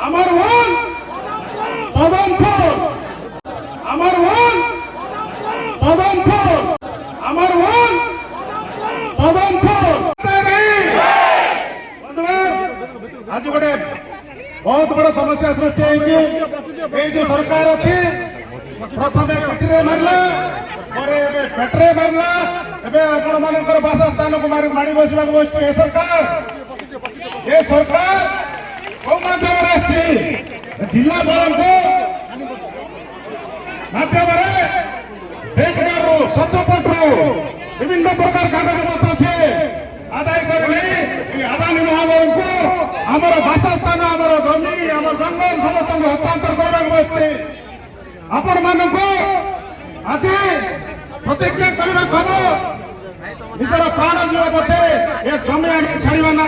আমার ভুল পদমফুল, আমার ভুল পদমফুল, আমার ভুল পদমফুল। আজ গোটে बहुत बड़ समस्या सृष्टि जो सरकार अच्छी प्रथम पिठे मारला पेटे मारला आपण बासस्थान को माड़ी बसवा बसছে सरकार कौ माध्यम जिला बल माध्यम पचपटू विभिन्न प्रकार कागज पत्र से आदाय कर अदानी महाबाबू को आमर बासस्थान आमर जमी आम जंगल समस्त हस्तांतर करने आपण मान आज प्रतिज्ञा करने खब निजर प्राण जीव पछे ये जमी आम छाड़ा ना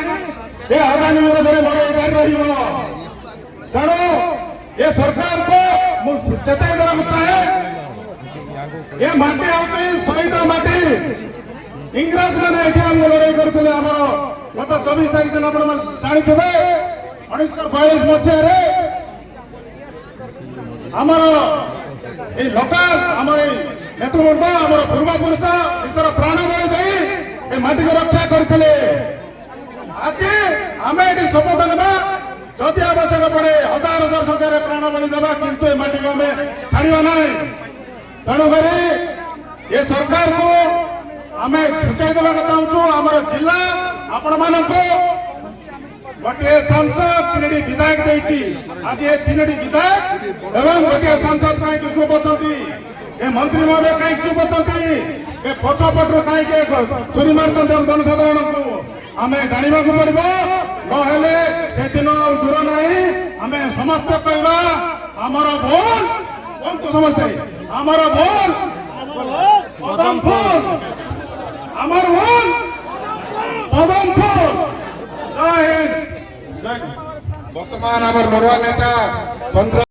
ये अदानी विरोध में लड़ाई जारी तेणु ये सरकार को मुझे चेताई चाहे ये माटी हूँ शहीद माटी इंग्रज मैंने ये लड़ाई करते गत 24 तारीख दिन आप जानते 1942 मसीह आमर ये लोकल आमर नेतृवृंद आम पूर्वपुरुष निजर प्राण बलि दे माटी को रक्षा करते आज आम ये शपथ ना जदि आवश्यक पड़े हजार हजार संख्यार प्राण बलि देवा किंतु ये माटी को आम छाड़ा ना तेणुक ये सरकार को आम सूचाई देवा चाहूँ आमर जिला आपण मान गोटे सांसद 3टी विधायक देती आज ये 3टी विधायक एवं गोटे सांसद कहीं चुप अच्छा मंत्री महोदय कहीं चुप अच्छा पचपटू कहीं चुरी मार्च जनसाधारण को आम जानवा पड़ो नहेले से दिन दूर ना आम समस्त कहवा आमर भूल कौन समस्ते आमर भूल पदमफुल आमर भूल पदमफुल। जय हिंद। बर्तमान आमर बड़ुआ नेता चंद्र